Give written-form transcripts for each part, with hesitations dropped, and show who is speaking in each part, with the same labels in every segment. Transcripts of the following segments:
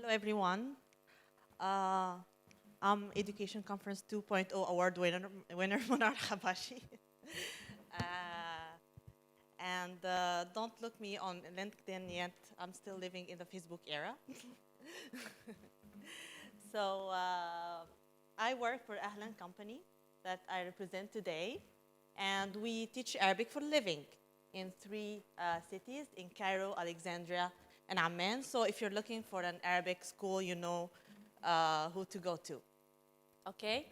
Speaker 1: Hello, everyone. Uh, I'm Education Conference 2.0 award winner Manar Habashy. And don't look me on LinkedIn yet. I'm still living in the Facebook era. So I work for Ahlan Company that I represent today. And we teach Arabic for a living in three cities, in Cairo, Alexandria, and Amman. So if you're looking for an Arabic school, you know who to go to. Okay?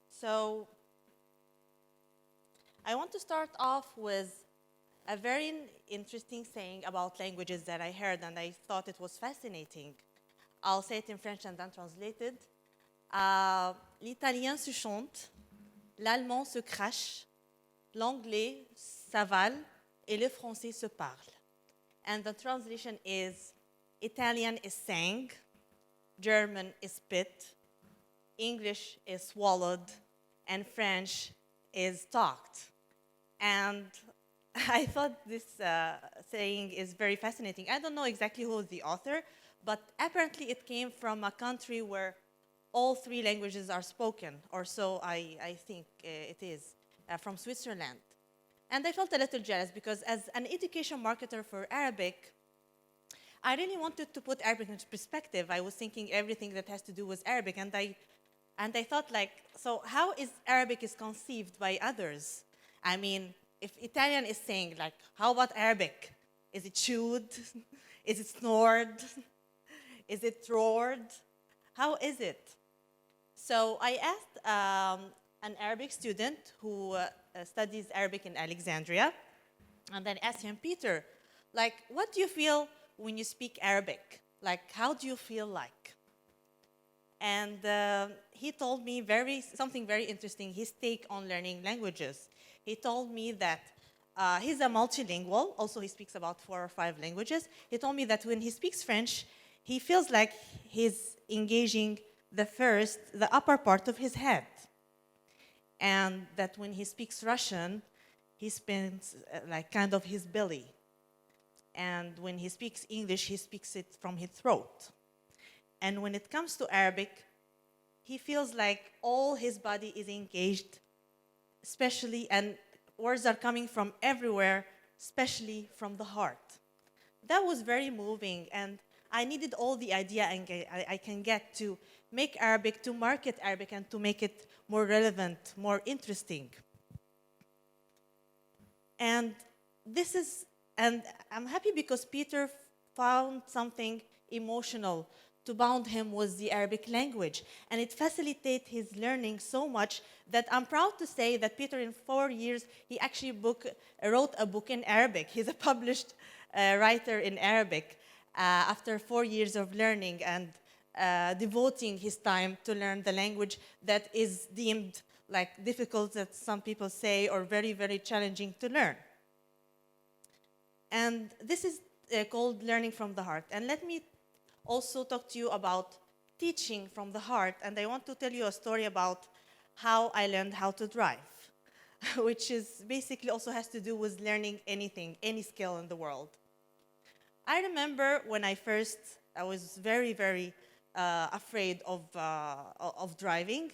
Speaker 1: So I want to start off with a very interesting saying about languages that I heard and I thought it was fascinating. I'll say it in French and then translated. L'italien se chante, l'allemand se crache, l'anglais s'avale, et le français se parle. And the translation is, Italian is sang, German is spit, English is swallowed, and French is talked. And I thought this saying is very fascinating. I don't know exactly who is the author, but apparently it came from a country where all three languages are spoken, or so I think it is, from Switzerland. And I felt a little jealous because as an education marketer for Arabic, I really wanted to put Arabic into perspective. I was thinking everything that has to do with Arabic, and I thought like, so how is Arabic is conceived by others? I mean, if Italian is saying like, how about Arabic? Is it chewed? Is it snored? Is it roared? How is it? So I asked an Arabic student who studies Arabic in Alexandria, and then asked him, Peter, like, what do you feel when you speak Arabic? Like, how do you feel like? And he told me something very interesting, his take on learning languages. He told me that he's a multilingual, also he speaks about 4 or 5 languages. He told me that when he speaks French, he feels like he's engaging the upper part of his head. And that when he speaks Russian, he spends like kind of his belly. And when he speaks English, he speaks it from his throat. And when it comes to Arabic, he feels like all his body is engaged, especially, and words are coming from everywhere, especially from the heart. That was very moving, and I needed all the idea I can get to make Arabic, to market Arabic, and to make it more relevant, more interesting. And I'm happy because Peter found something emotional to bound him with the Arabic language. And it facilitated his learning so much that I'm proud to say that Peter, in 4 years, he actually wrote a book in Arabic. He's a published writer in Arabic after 4 years of learning and devoting his time to learn the language that is deemed like difficult, that some people say, or very, very challenging to learn. And this is called learning from the heart. And let me also talk to you about teaching from the heart. And I want to tell you a story about how I learned how to drive, which is basically also has to do with learning anything, any skill in the world. I remember when I was very, very afraid of driving.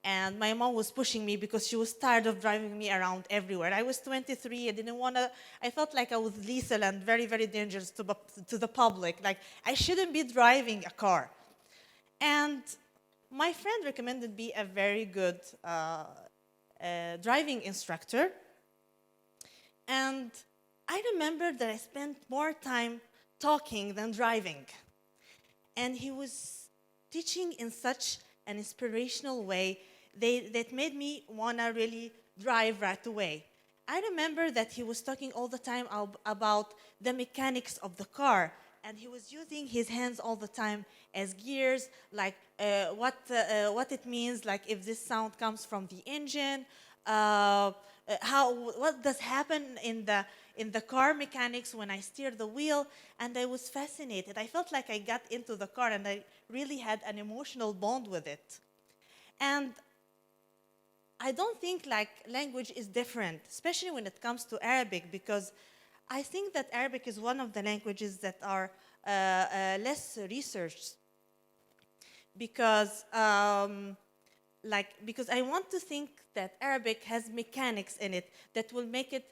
Speaker 1: And my mom was pushing me because she was tired of driving me around everywhere. I was 23. I felt like I was lethal and very, very dangerous to the public. Like, I shouldn't be driving a car. And my friend recommended me a very good driving instructor. And I remember that I spent more time talking than driving. And he was teaching in such an inspirational way that made me want to really drive right away. I remember that he was talking all the time about the mechanics of the car, and he was using his hands all the time as gears, like what it means, like if this sound comes from the engine, what does happen in the car mechanics when I steer the wheel, and I was fascinated. I felt like I got into the car and I really had an emotional bond with it. And I don't think like language is different, especially when it comes to Arabic, because I think that Arabic is one of the languages that are less researched because because I want to think that Arabic has mechanics in it that will make it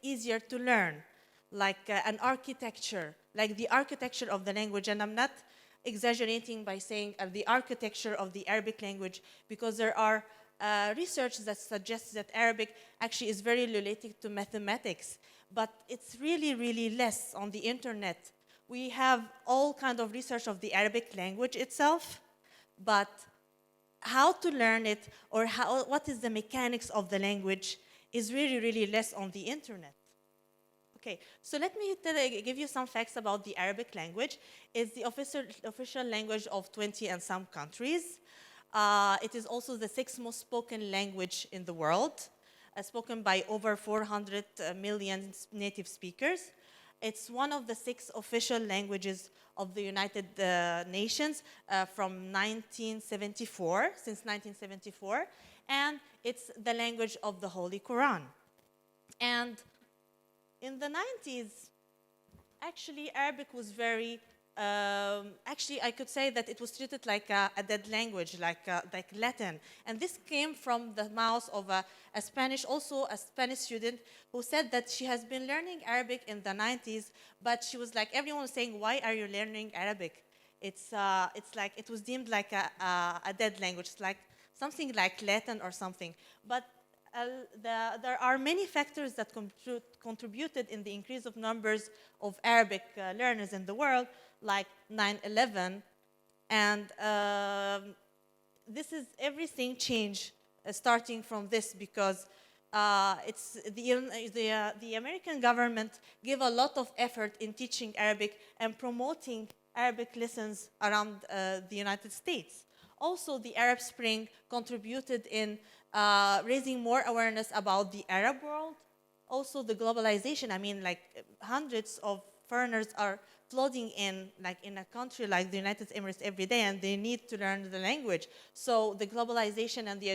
Speaker 1: easier to learn, like an architecture, like the architecture of the language. And I'm not exaggerating by saying the architecture of the Arabic language, because there are research that suggests that Arabic actually is very related to mathematics, but it's really, really less on the internet. We have all kind of research of the Arabic language itself, but how to learn it or what is the mechanics of the language is really, really less on the internet. Okay, so let me give you some facts about the Arabic language. It's the official language of 20 and some countries. It is also the 6th most spoken language in the world, spoken by over 400 million native speakers. It's one of the 6 official languages of the United Nations from 1974, since 1974, and it's the language of the Holy Quran. And in the 90s, actually, Arabic was very, actually, I could say that it was treated like a dead language, like Latin. And this came from the mouth of a Spanish student who said that she has been learning Arabic in the 90s, but she was like, everyone was saying, why are you learning Arabic? It's like, it was deemed like a dead language. It's like something like Latin or something. But there are many factors that contributed in the increase of numbers of Arabic learners in the world, like 9/11, and everything changed starting from this, because it's the American government gave a lot of effort in teaching Arabic and promoting Arabic lessons around the United States. Also, the Arab Spring contributed in raising more awareness about the Arab world. Also, the globalization. I mean, like hundreds of foreigners are flooding in, like in a country like the United Emirates every day, and they need to learn the language. So the globalization and the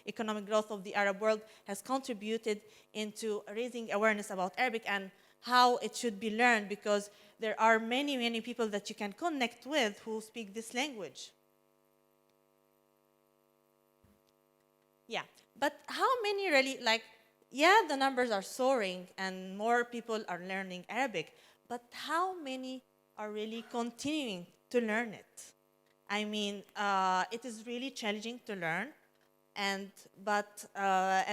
Speaker 1: economic growth of the Arab world has contributed into raising awareness about Arabic and how it should be learned, because there are many, many people that you can connect with who speak this language. Yeah, but how many really, the numbers are soaring and more people are learning Arabic, but how many are really continuing to learn it? I mean, it is really challenging to learn, and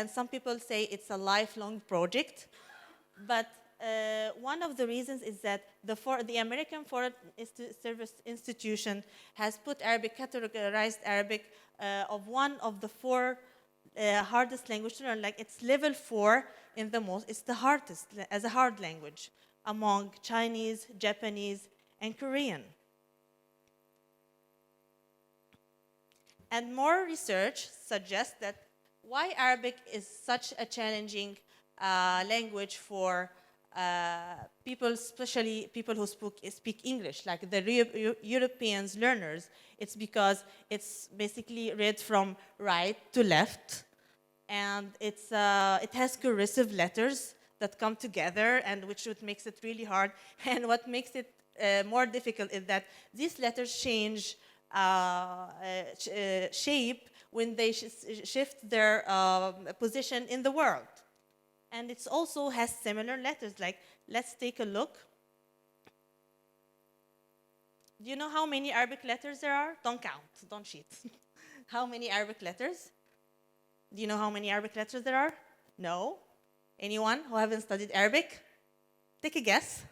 Speaker 1: some people say it's a lifelong project, but one of the reasons is that the American Foreign Service Institution has categorized Arabic of one of the 4 hardest language to learn. Like, it's level 4 it's the hardest as a hard language among Chinese, Japanese, and Korean. And more research suggests that why Arabic is such a challenging language for people, especially people who speak English, like the Europeans learners. It's because it's basically read from right to left, and it has cursive letters that come together, and which makes it really hard. And what makes it more difficult is that these letters change shape when they shift their position in the world. And it also has similar letters. Like, let's take a look. Do you know how many Arabic letters there are? Don't count, don't cheat. How many Arabic letters? Do you know how many Arabic letters there are? No? Anyone who haven't studied Arabic? Take a guess.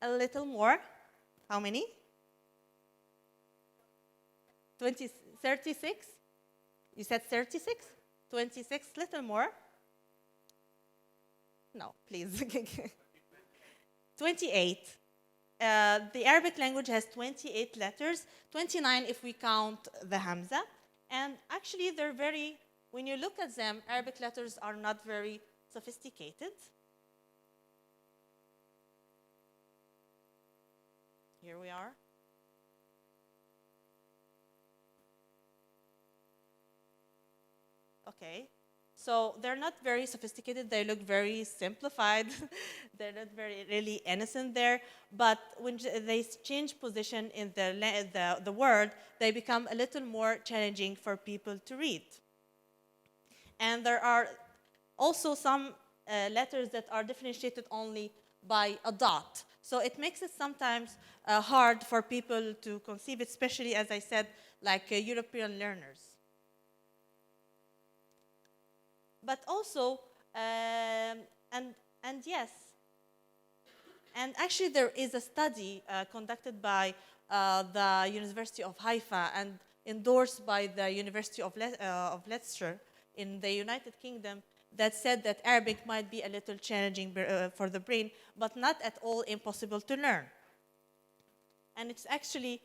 Speaker 1: A little more. How many? 36? You said 36? 26, little more. No, please. 28. The Arabic language has 28 letters, 29 if we count the Hamza. And actually, when you look at them, Arabic letters are not very sophisticated. Here we are. Okay. So they're not very sophisticated. They look very simplified. They're not very really innocent there. But when they change position in the word, they become a little more challenging for people to read. And there are also some letters that are differentiated only by a dot. So it makes it sometimes hard for people to conceive, especially, as I said, like European learners. But also, and, and yes, and actually there is a study conducted by the University of Haifa and endorsed by the University of Leicester in the United Kingdom that said that Arabic might be a little challenging for the brain, but not at all impossible to learn. And it's actually,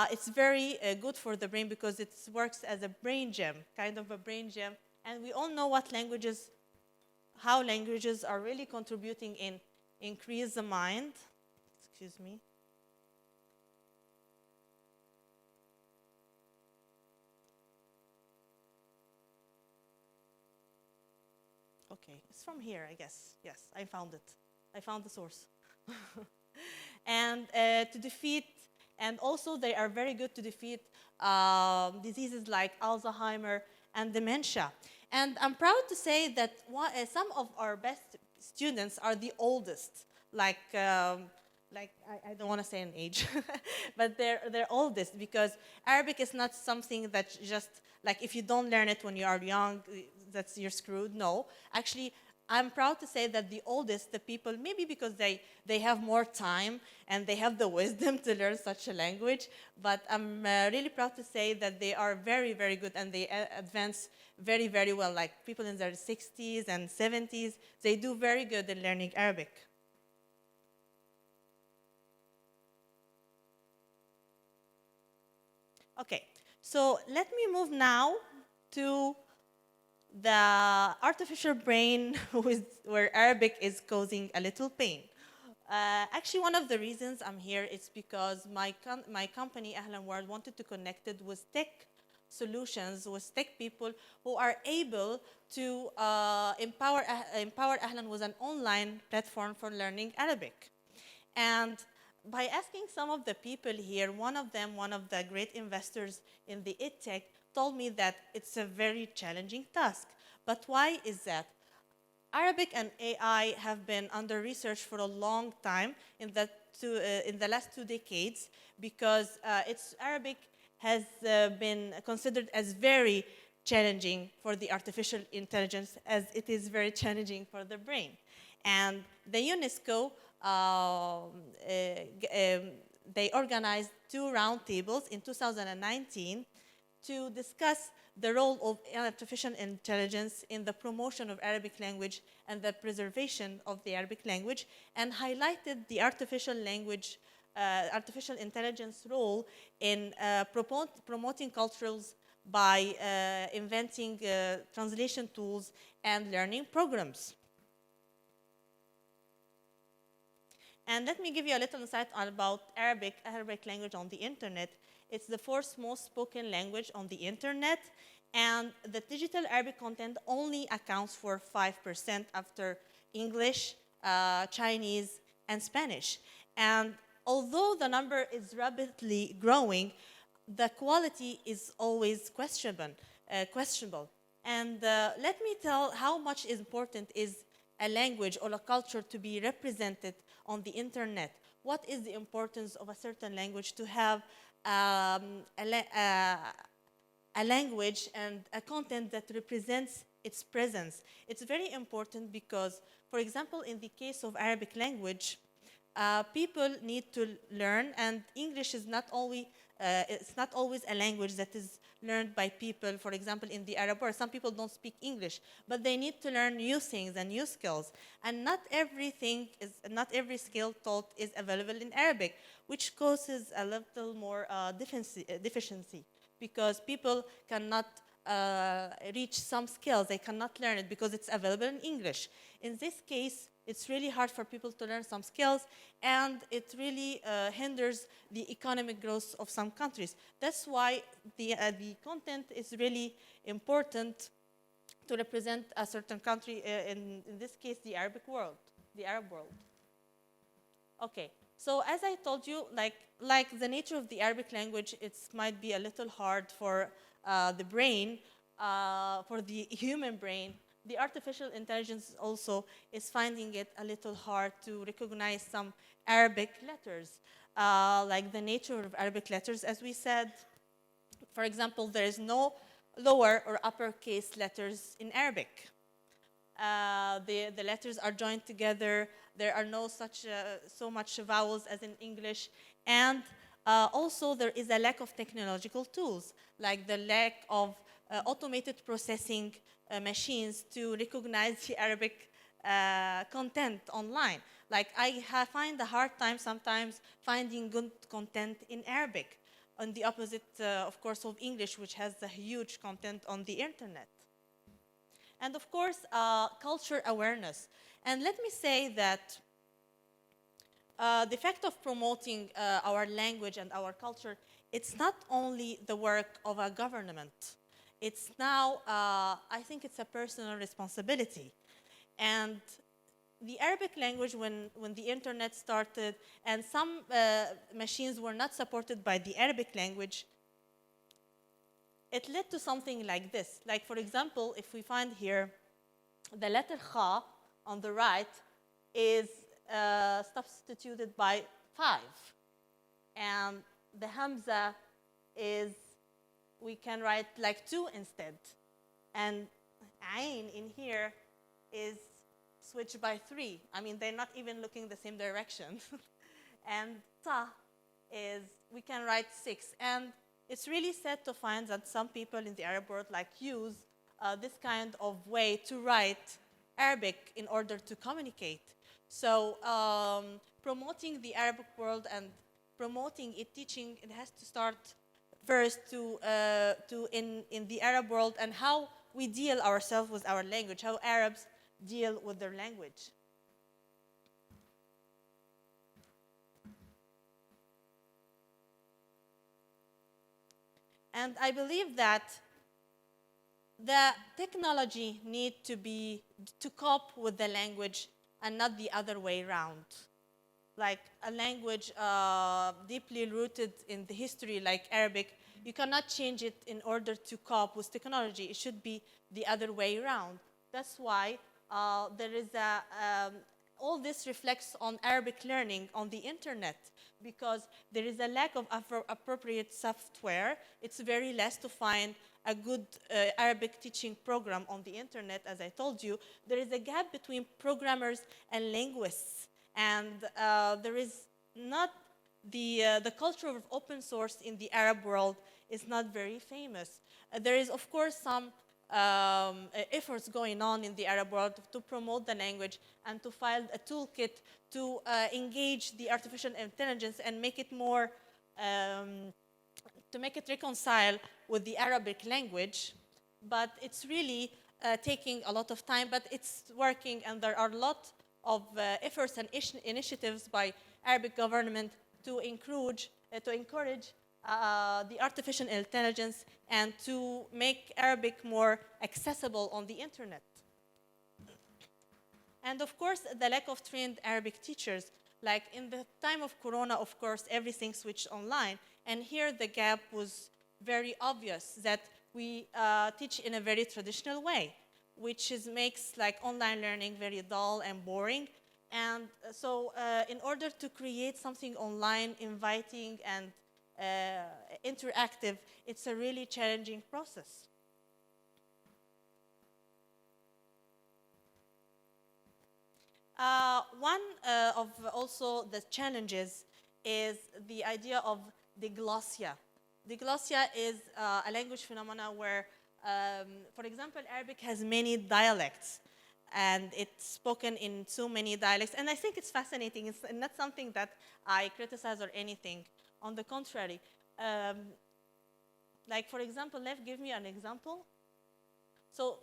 Speaker 1: it's very good for the brain because it works as a brain gem, kind of a brain gem. And we all know what languages, how languages are really contributing in increase the mind. Excuse me. Okay, it's from here, I guess. Yes, I found it. I found the source. And to defeat, and also they are very good to defeat diseases like Alzheimer and dementia. And I'm proud to say that some of our best students are the oldest, like I don't want to say an age, but they're oldest because Arabic is not something that just like if you don't learn it when you are young, that's you're screwed. No, actually, I'm proud to say that the oldest, the people, maybe because they have more time and they have the wisdom to learn such a language, but I'm really proud to say that they are very, very good and they advance very, very well. Like people in their 60s and 70s, they do very good in learning Arabic. Okay, so let me move now to the artificial brain where Arabic is causing a little pain. Actually, one of the reasons I'm here is because my company, Ahlan World, wanted to connect it with tech solutions, with tech people who are able to empower Ahlan with an online platform for learning Arabic. And by asking some of the people here, one of the great investors in the EdTech, told me that it's a very challenging task. But why is that? Arabic and AI have been under research for a long time in the last 2 decades because Arabic has been considered as very challenging for the artificial intelligence as it is very challenging for the brain. And the UNESCO, they organized 2 roundtables in 2019 to discuss the role of artificial intelligence in the promotion of Arabic language and the preservation of the Arabic language, and highlighted the artificial intelligence role in promoting cultures by inventing translation tools and learning programs. And let me give you a little insight about Arabic language on the internet. It's the fourth most spoken language on the internet, and the digital Arabic content only accounts for 5% after English, Chinese, and Spanish. And although the number is rapidly growing, the quality is always questionable. And let me tell how much important is a language or a culture to be represented on the internet. What is the importance of a certain language to have a language and a content that represents its presence? It's very important because, for example, in the case of Arabic language, people need to learn, and English is not always it's not always a language that is learned by people. For example, in the Arab world, some people don't speak English, but they need to learn new things and new skills. And not every skill taught is available in Arabic, which causes a little more deficiency because people cannot reach some skills. They cannot learn it because it's available in English. In this case, it's really hard for people to learn some skills, and it really hinders the economic growth of some countries. That's why the content is really important to represent a certain country, in this case, the Arabic world, the Arab world. Okay, so as I told you, like the nature of the Arabic language, it might be a little hard for the brain, for the human brain. The artificial intelligence also is finding it a little hard to recognize some Arabic letters, like the nature of Arabic letters. As we said, for example, there is no lower or uppercase letters in Arabic. The letters are joined together. There are no so much vowels as in English. And also there is a lack of technological tools, like the lack of automated processing machines to recognize the Arabic content online. Like find a hard time sometimes finding good content in Arabic, on the opposite, of course, of English, which has a huge content on the internet. And of course, culture awareness. And let me say that the fact of promoting our language and our culture, it's not only the work of a government. It's now, I think it's a personal responsibility. And the Arabic language, when the internet started and some machines were not supported by the Arabic language, it led to something like this. Like, for example, if we find here, the letter Kha on the right is substituted by 5. And the Hamza is, we can write like 2 instead. And Ain in here is switched by 3. I mean, they're not even looking the same direction. And Ta is, we can write 6. And it's really sad to find that some people in the Arab world use this kind of way to write Arabic in order to communicate. So promoting the Arabic world and promoting it, teaching, it has to start first in the Arab world and how we deal ourselves with our language, how Arabs deal with their language. And I believe that the technology need to cope with the language and not the other way around. Like a language deeply rooted in the history like Arabic, you cannot change it in order to cope with technology. It should be the other way around. That's why there is all this reflects on Arabic learning on the internet, because there is a lack of appropriate software. It's very less to find a good Arabic teaching program on the internet, as I told you. There is a gap between programmers and linguists, and there is not the culture of open source in the Arab world is not very famous. There is, of course, some efforts going on in the Arab world to promote the language and to file a toolkit to engage the artificial intelligence and make it more, to make it reconcile with the Arabic language. But it's really taking a lot of time, but it's working, and there are a lot of efforts and initiatives by Arabic government to encourage the artificial intelligence and to make Arabic more accessible on the internet. And of course, the lack of trained Arabic teachers. Like in the time of Corona, of course, everything switched online. And here the gap was very obvious, that we teach in a very traditional way, which makes like online learning very dull and boring. And so in order to create something online, inviting and interactive, it's a really challenging process. One of also the challenges is the idea of diglossia. Diglossia is a language phenomena where, for example, Arabic has many dialects, and it's spoken in so many dialects. And I think it's fascinating. It's not something that I criticize or anything. On the contrary, like for example, give me an example. So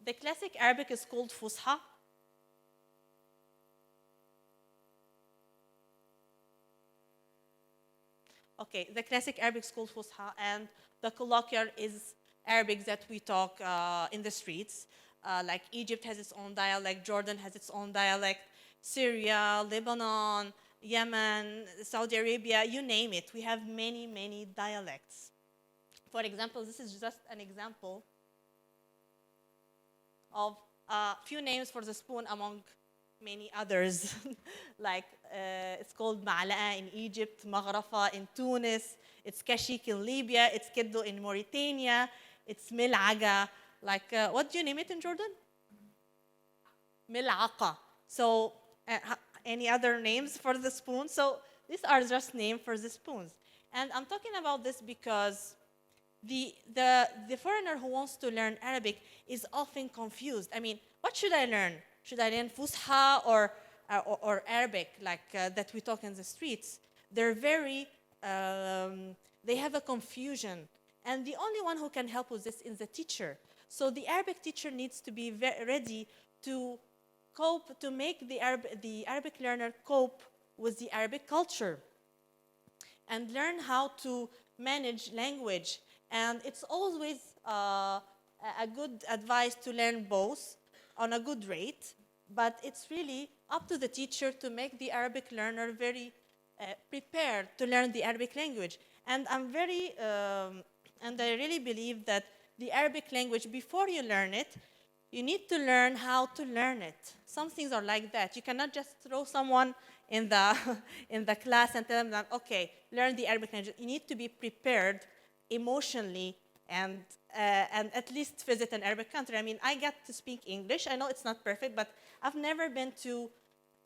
Speaker 1: the classic Arabic is called Fusha. Okay, the classic Arabic is called Fusha, and the colloquial is Arabic that we talk in the streets. Like Egypt has its own dialect, Jordan has its own dialect, Syria, Lebanon, Yemen, Saudi Arabia, you name it. We have many, many dialects. For example, this is just an example of a few names for the spoon among many others. Like it's called ma'la'a in Egypt, maghrafa in Tunis, it's kashik in Libya, it's keddo in Mauritania, it's mil'aga. Like, what do you name it in Jordan? Mil'aqa. So, any other names for the spoon? So, these are just names for the spoons. And I'm talking about this because the foreigner who wants to learn Arabic is often confused. I mean, what should I learn? Should I learn Fusha or Arabic, like that we talk in the streets? They're very, they have a confusion. And the only one who can help with this is the teacher. So the Arabic teacher needs to be ready to cope, to make the Arabic learner cope with the Arabic culture and learn how to manage language. And it's always a good advice to learn both on a good rate, but it's really up to the teacher to make the Arabic learner very prepared to learn the Arabic language. And and I really believe that the Arabic language, before you learn it, you need to learn how to learn it. Some things are like that. You cannot just throw someone in the in the class and tell them that, okay, learn the Arabic language. You need to be prepared emotionally and at least visit an Arabic country. I mean, I get to speak English. I know it's not perfect, but I've never been to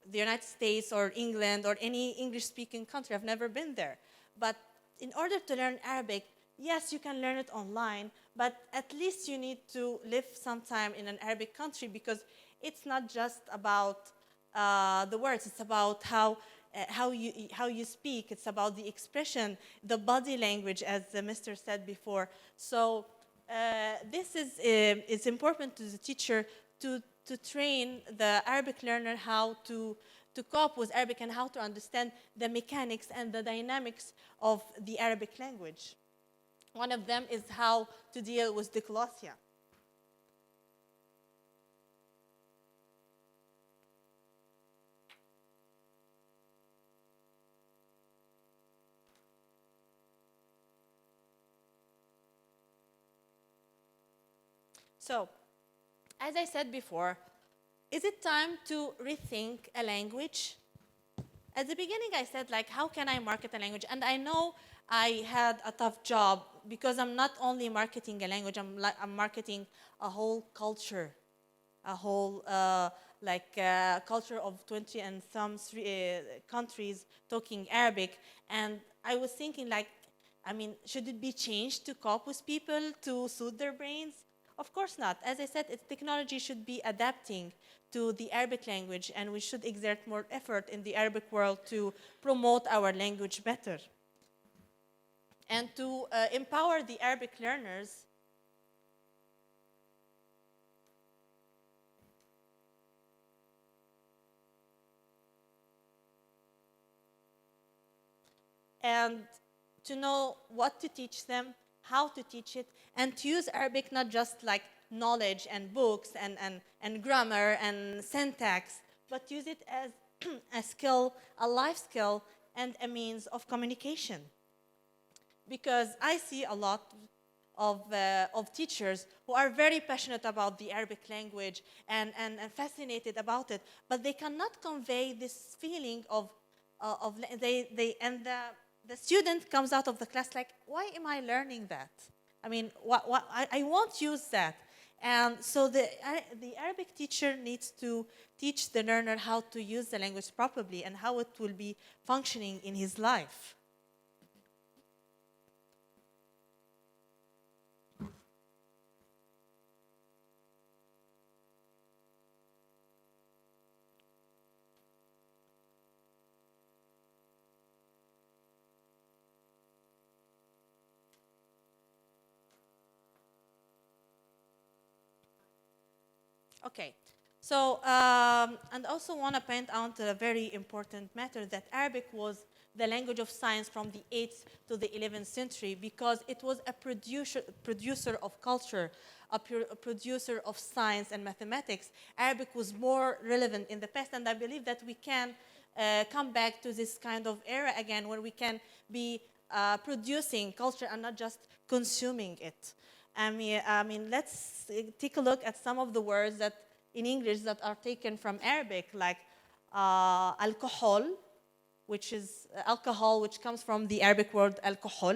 Speaker 1: the United States or England or any English-speaking country. I've never been there. But in order to learn Arabic, yes, you can learn it online, but at least you need to live some time in an Arabic country because it's not just about the words. It's about how you speak. It's about the expression, the body language, as the Mr. said before. So this is it's important to the teacher to train the Arabic learner how to cope with Arabic and how to understand the mechanics and the dynamics of the Arabic language. One of them is how to deal with diglossia. So, as I said before, is it time to rethink a language? At the beginning, I said, like, how can I market a language? And I know I had a tough job because I'm not only marketing a language, I'm marketing a whole culture, a whole culture of 20 and some countries talking Arabic. And I was thinking, like, I mean, should it be changed to cope with people, to suit their brains? Of course not. As I said, technology should be adapting to the Arabic language, and we should exert more effort in the Arabic world to promote our language better. And to empower the Arabic learners and to know what to teach them, how to teach it, and to use Arabic not just like knowledge and books and grammar and syntax, but use it as a skill, a life skill, and a means of communication. Because I see a lot of teachers who are very passionate about the Arabic language and fascinated about it, but they cannot convey this feeling the student comes out of the class like, why am I learning that? I mean, I won't use that. And so the Arabic teacher needs to teach the learner how to use the language properly and how it will be functioning in his life. Okay, So, and also want to point out a very important matter that Arabic was the language of science from the 8th to the 11th century because it was a producer of culture, a producer of science and mathematics. Arabic was more relevant in the past, and I believe that we can come back to this kind of era again where we can be producing culture and not just consuming it. I mean, let's take a look at some of the words that in English that are taken from Arabic, like alcohol, which is alcohol, which comes from the Arabic word alcohol.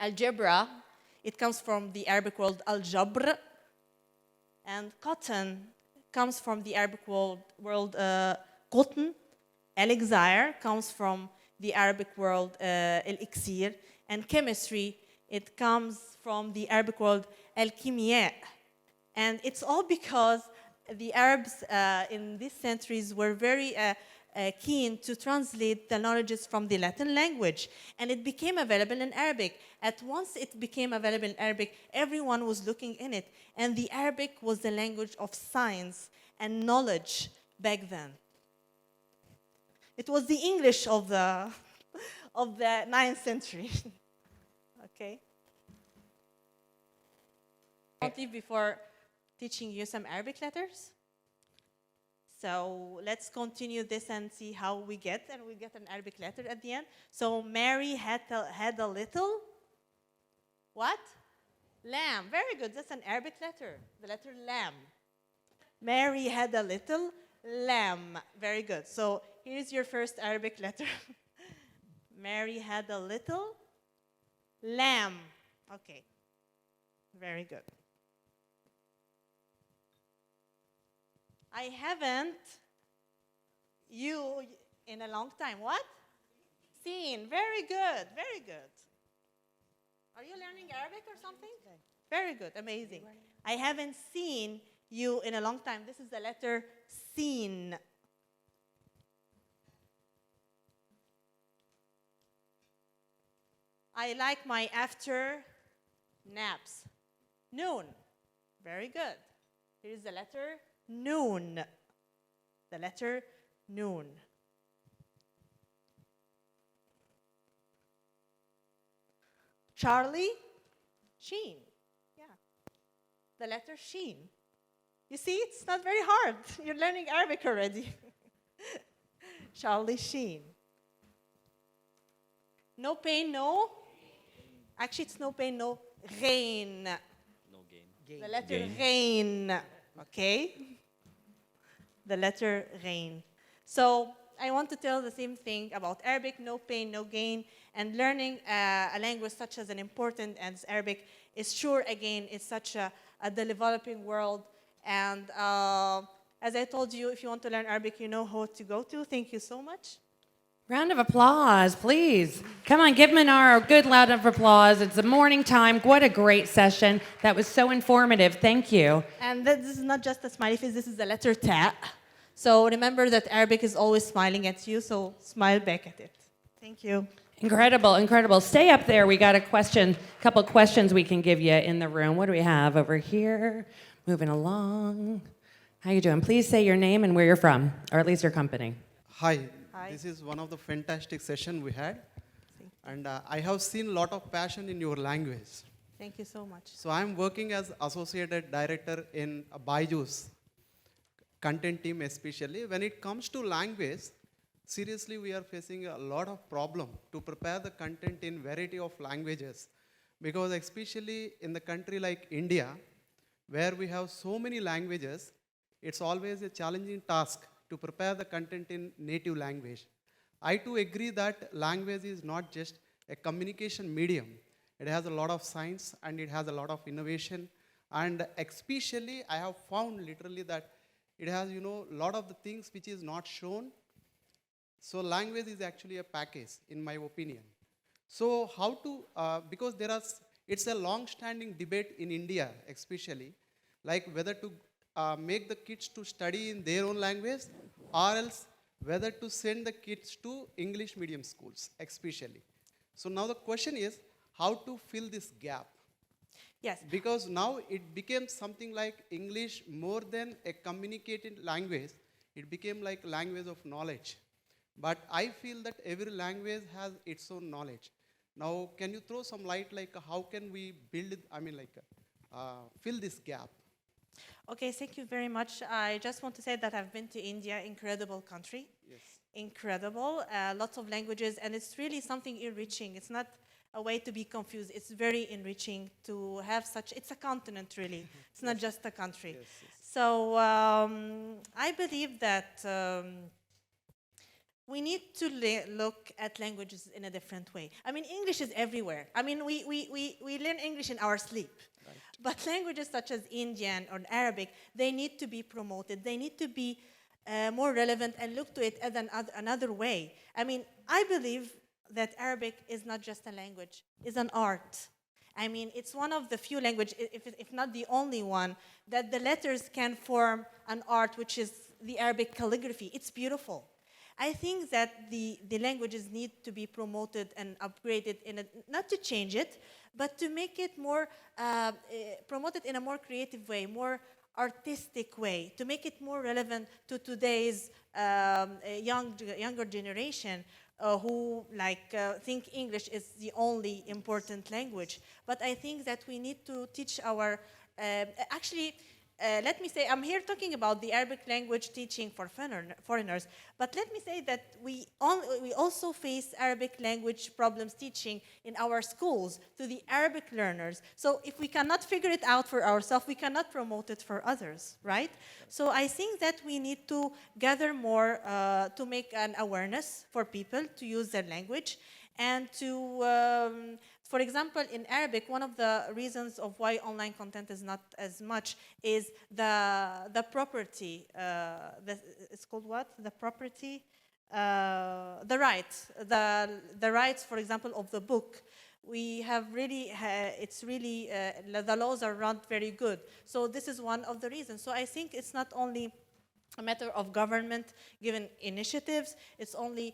Speaker 1: Algebra, it comes from the Arabic word al-jabr. And cotton comes from the Arabic word cotton. Elixir comes from the Arabic word elixir. And chemistry, it comes from the Arabic word al-kimya. And it's all because the Arabs in these centuries were very keen to translate the knowledges from the Latin language. And it became available in Arabic. At once it became available in Arabic, everyone was looking in it. And the Arabic was the language of science and knowledge back then. It was the English of the, of the 9th century. Okay? Before teaching you some Arabic letters. So let's continue this and see how we get, and we get an Arabic letter at the end. So Mary had a little, what? Lamb. Very good. That's an Arabic letter. The letter lamb. Mary had a little lamb. Very good. So here's your first Arabic letter. Mary had a little lamb. Okay. Very good. I haven't you in a long time. What? Seen. Very good. Very good. Are you learning Arabic or something? Very good. Amazing. I haven't seen you in a long time. This is the letter seen. I like my after naps. Noon. Very good. Here is the letter noon. The letter noon. Charlie Sheen. Yeah. The letter Sheen. You see, it's not very hard. You're learning Arabic already. Charlie Sheen. No pain, no. Actually, it's no pain, no gain.
Speaker 2: No gain.
Speaker 1: The letter gain. Okay? The letter gain. So I want to tell the same thing about Arabic, no pain, no gain, and learning a language such as an important as Arabic is sure, again, it's such a developing world. And as I told you, if you want to learn Arabic, you know who to go to. Thank you so much.
Speaker 3: Round of applause, please. Come on, give Manar a good round of applause. It's the morning time. What a great session. That was so informative. Thank you.
Speaker 1: And this is not just a smiley face, this is the letter ta. So remember that Arabic is always smiling at you, so smile back at it. Thank you.
Speaker 3: Incredible, incredible. Stay up there. We got a couple questions we can give you in the room. What do we have over here? Moving along. How you doing? Please say your name and where you're from, or at least your company.
Speaker 4: Hi.
Speaker 1: Hi.
Speaker 4: This is one of the fantastic sessions we had. And I have seen a lot of passion in your language.
Speaker 1: Thank you so much.
Speaker 4: So I'm working as associate director in Byju's content team especially. When it comes to language, seriously we are facing a lot of problem to prepare the content in variety of languages. Because especially in the country like India, where we have so many languages, it's always a challenging task to prepare the content in native language. I too agree that language is not just a communication medium. It has a lot of science and it has a lot of innovation. And especially I have found literally that it has, a lot of the things which is not shown. So language is actually a package, in my opinion. So how to, because it's a long-standing debate in India, especially, like whether to make the kids to study in their own language or else whether to send the kids to English medium schools, especially. So now the question is how to fill this gap.
Speaker 1: Yes.
Speaker 4: Because now it became something like English more than a communicated language. It became like language of knowledge. But I feel that every language has its own knowledge. Now, can you throw some light like how can we build, fill this gap?
Speaker 1: Okay, thank you very much. I just want to say that I've been to India, incredible country.
Speaker 4: Yes.
Speaker 1: Incredible, lots of languages, and it's really something enriching. It's not a way to be confused. It's very enriching to have such, it's a continent really. It's not just a country.
Speaker 4: Yes, yes.
Speaker 1: So I believe that we need to look at languages in a different way. I mean, English is everywhere. I mean, we learn English in our sleep.
Speaker 4: Right.
Speaker 1: But languages such as Indian or Arabic, they need to be promoted. They need to be more relevant and look to it as another way. I mean, I believe that Arabic is not just a language, it's an art. I mean, it's one of the few languages, if not the only one, that the letters can form an art, which is the Arabic calligraphy. It's beautiful. I think that the languages need to be promoted and upgraded, not to change it, but to make it more, promoted in a more creative way, more artistic way, to make it more relevant to today's younger generation who think English is the only important language. But I think that we need to teach our, let me say, I'm here talking about the Arabic language teaching for foreigners, but let me say that we also face Arabic language problems teaching in our schools to the Arabic learners. So if we cannot figure it out for ourselves, we cannot promote it for others, right? So I think that we need to gather more to make an awareness for people to use their language and to for example, in Arabic, one of the reasons of why online content is not as much is the property. It's called what? The property, the rights. The rights, for example, of the book. We have really, it's really, the laws are not very good. So this is one of the reasons. So I think it's not only a matter of government given initiatives. It's always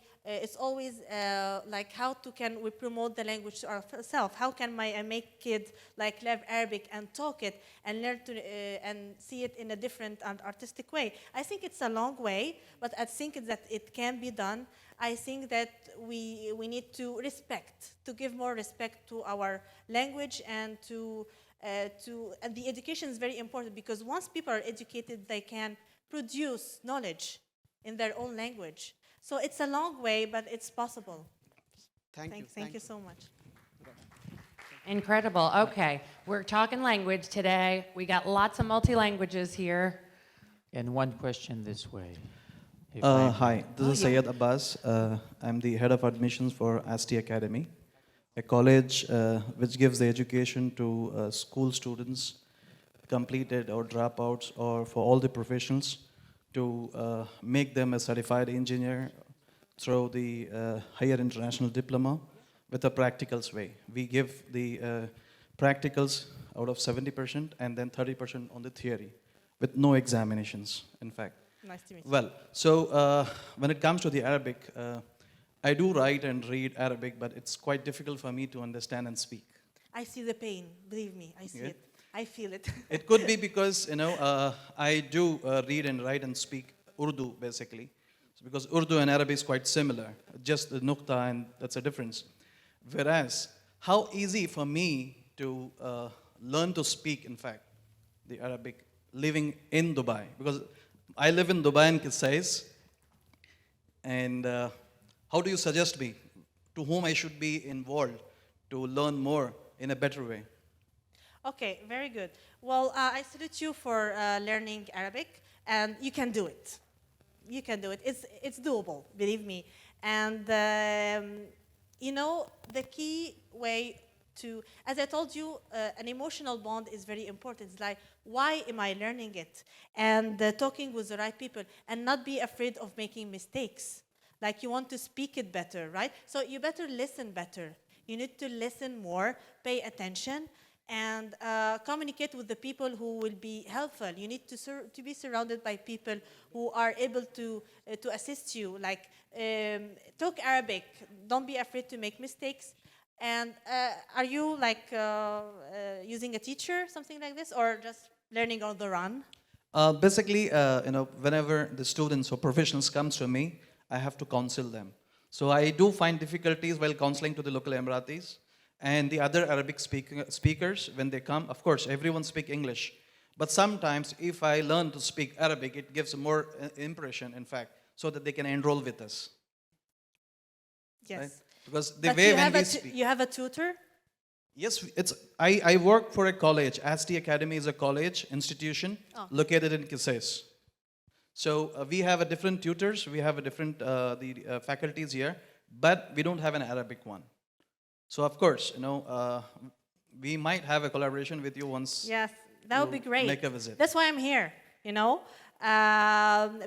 Speaker 1: like can we promote the language to ourselves? How can I make kids like learn Arabic and talk it and learn to and see it in a different and artistic way? I think it's a long way, but I think that it can be done. I think that we need to give more respect to our language and and the education is very important because once people are educated, they can produce knowledge in their own language. So it's a long way, but it's possible. Thank you so much.
Speaker 3: Incredible. Okay, we're talking language today. We got lots of multi-languages here.
Speaker 2: And one question this way. if I may.
Speaker 5: Hi, this is Syed Abbas. I'm the head of admissions for ASTI Academy, a college which gives the education to school students, completed or dropouts, or for all the professionals to make them a certified engineer through the higher international diploma with a practicals way. We give the practicals out of 70% and then 30% on the theory with no examinations, in fact.
Speaker 1: Nice to meet you.
Speaker 5: Well, so when it comes to the Arabic, I do write and read Arabic, but it's quite difficult for me to understand and speak.
Speaker 1: I see the pain, believe me, I see
Speaker 5: Yeah.
Speaker 1: it. I feel it.
Speaker 5: It could be because, I do read and write and speak Urdu, basically. So because Urdu and Arabic is quite similar, just the nukta, and that's a difference. Whereas, how easy for me to learn to speak, in fact, the Arabic, living in Dubai. Because I live in Dubai and Kisais, and how do you suggest me to whom I should be involved to learn more in a better way?
Speaker 1: Okay, very good. Well, I salute you for learning Arabic, and you can do it. You can do it. It's doable, believe me. And the key way to, as I told you, an emotional bond is very important. It's like, why am I learning it? And talking with the right people, and not be afraid of making mistakes. Like you want to speak it better, right? So you better listen better. You need to listen more, pay attention, and communicate with the people who will be helpful. You need to be surrounded by people who are able to assist you. Like talk Arabic. Don't be afraid to make mistakes. And are you like using a teacher, something like this, or just learning on the run?
Speaker 5: Basically, whenever the students or professionals comes to me, I have to counsel them. So I do find difficulties while counseling to the local Emiratis and the other Arabic speakers when they come. Of course, everyone speak English, but sometimes if I learn to speak Arabic, it gives more impression, in fact, so that they can enroll with us.
Speaker 1: Yes.
Speaker 5: Right? Because the
Speaker 1: But
Speaker 5: way
Speaker 1: you
Speaker 5: when
Speaker 1: have
Speaker 5: we
Speaker 1: a
Speaker 5: speak.
Speaker 1: you have a tutor?
Speaker 5: Yes, I work for a college. ASTI Academy is a college institution located in Kisses. So we have a different tutors, we have a different faculties here, but we don't have an Arabic one. So of course, we might have a collaboration with you once.
Speaker 1: Yes, that would be
Speaker 5: you
Speaker 1: great.
Speaker 5: make a visit.
Speaker 1: That's why I'm here,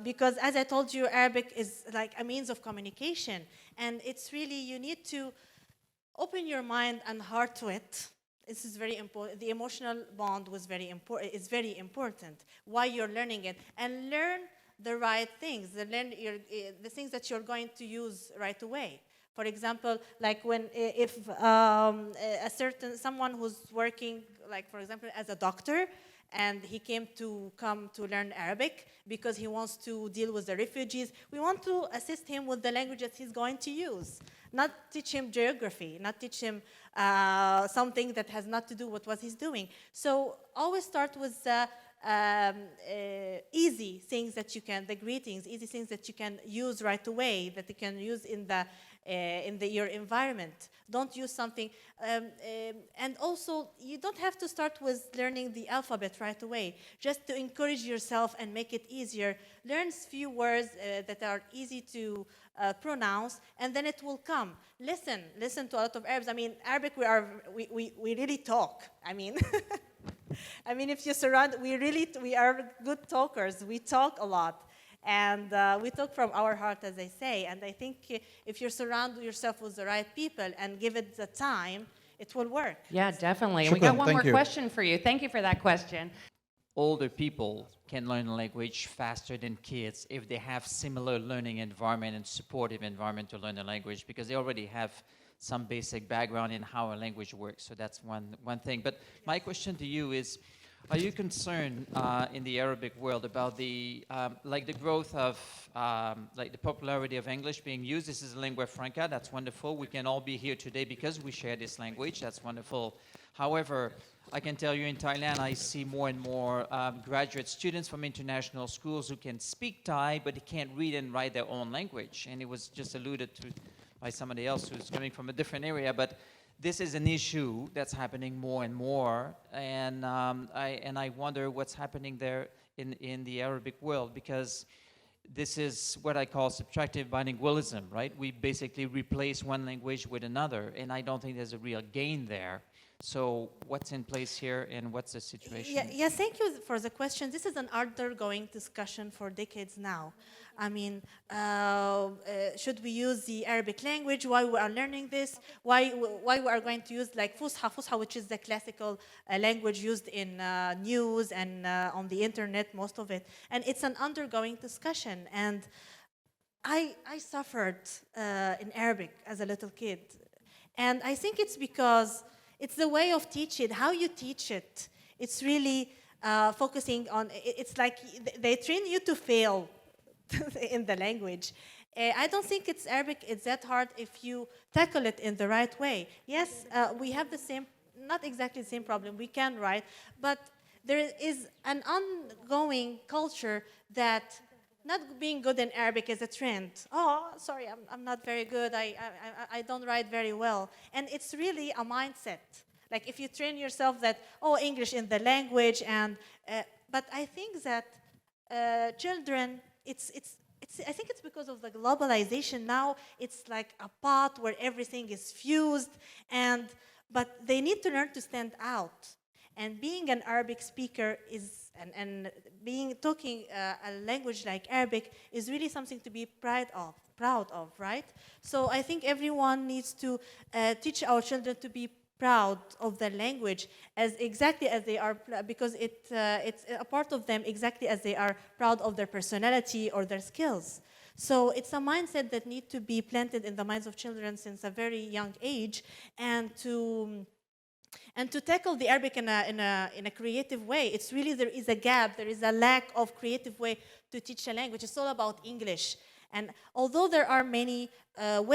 Speaker 1: because as I told you, Arabic is like a means of communication, and it's really, you need to open your mind and heart to it. This is very important. The emotional bond was very important. It's very important why you're learning it, and learn the right things. The things that you're going to use right away. For example, like if someone who's working, like for example, as a doctor, and he came to learn Arabic because he wants to deal with the refugees, we want to assist him with the language that he's going to use. Not teach him geography, not teach him something that has not to do with what he's doing. So always start with easy things that you can, the greetings, easy things that you can use right away, that you can use in your environment. Don't use something, and also you don't have to start with learning the alphabet right away. Just to encourage yourself and make it easier, learn few words that are easy to pronounce, and then it will come. Listen to a lot of Arabs. I mean, Arabic, we really talk. I mean, if you surround, we are good talkers. We talk a lot. And we talk from our heart, as I say. And I think if you surround yourself with the right people and give it the time, it will work.
Speaker 3: Yeah, definitely. And we got
Speaker 5: Shukran,
Speaker 3: one
Speaker 5: thank
Speaker 3: more
Speaker 5: you.
Speaker 3: question for you. Thank you for that question.
Speaker 2: Older people can learn a language faster than kids if they have similar learning environment and supportive environment to learn the language, because they already have some basic background in how a language works. So that's one thing. But my question to you is, are you concerned in the Arabic world about the growth of the popularity of English being used? This is lingua franca. That's wonderful. We can all be here today because we share this language. That's wonderful. However, I can tell you in Thailand, I see more and more graduate students from international schools who can speak Thai, but they can't read and write their own language. And it was just alluded to by somebody else who's coming from a different area. But this is an issue that's happening more and more, and I wonder what's happening there in the Arabic world, because this is what I call subtractive bilingualism, right? We basically replace one language with another, and I don't think there's a real gain there. So what's in place here, and what's the situation?
Speaker 1: Yeah, thank you for the question. This is an undergoing discussion for decades now. I mean, should we use the Arabic language? Why we are learning this? Why we are going to use like Fusha, which is the classical language used in news and on the internet, most of it. And it's an undergoing discussion. And I suffered in Arabic as a little kid. And I think it's because it's the way of teaching, how you teach it. It's really focusing on, it's like they train you to fail in the language. I don't think Arabic is that hard if you tackle it in the right way. Yes, we have the same, not exactly the same problem, we can write, but there is an ongoing culture that not being good in Arabic is a trend. Oh, sorry, I'm not very good, I don't write very well. And it's really a mindset. Like if you train yourself that, English in the language, and but I think that children, I think it's because of the globalization now. It's like a pot where everything is fused, but they need to learn to stand out. And being an Arabic speaker and talking a language like Arabic is really something to be proud of, right? So I think everyone needs to teach our children to be proud of their language exactly as they are, because it's a part of them exactly as they are proud of their personality or their skills. So it's a mindset that needs to be planted in the minds of children since a very young age, and to tackle the Arabic in a creative way. It's really, there is a gap, there is a lack of creative way to teach a language. It's all about English. And although there are many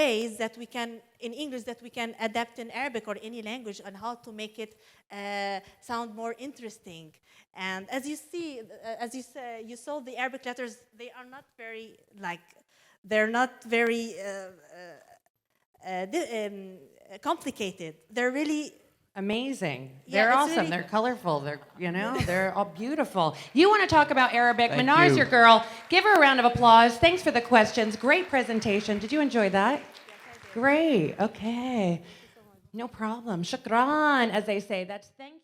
Speaker 1: ways that we can, in English, that we can adapt in Arabic or any language on how to make it sound more interesting. And as you see, you saw the Arabic letters, they are not very, they're not very complicated. They're really
Speaker 3: Amazing.
Speaker 1: Yeah,
Speaker 3: They're
Speaker 1: it's
Speaker 3: awesome.
Speaker 1: really-
Speaker 3: They're colorful. They're all beautiful. You want to talk about Arabic?
Speaker 2: Thank
Speaker 3: Manar's
Speaker 2: you.
Speaker 3: your girl. Give her a round of applause. Thanks for the questions. Great presentation. Did you enjoy that? Great. Okay. No problem. Shukran, as they say. That's thank you.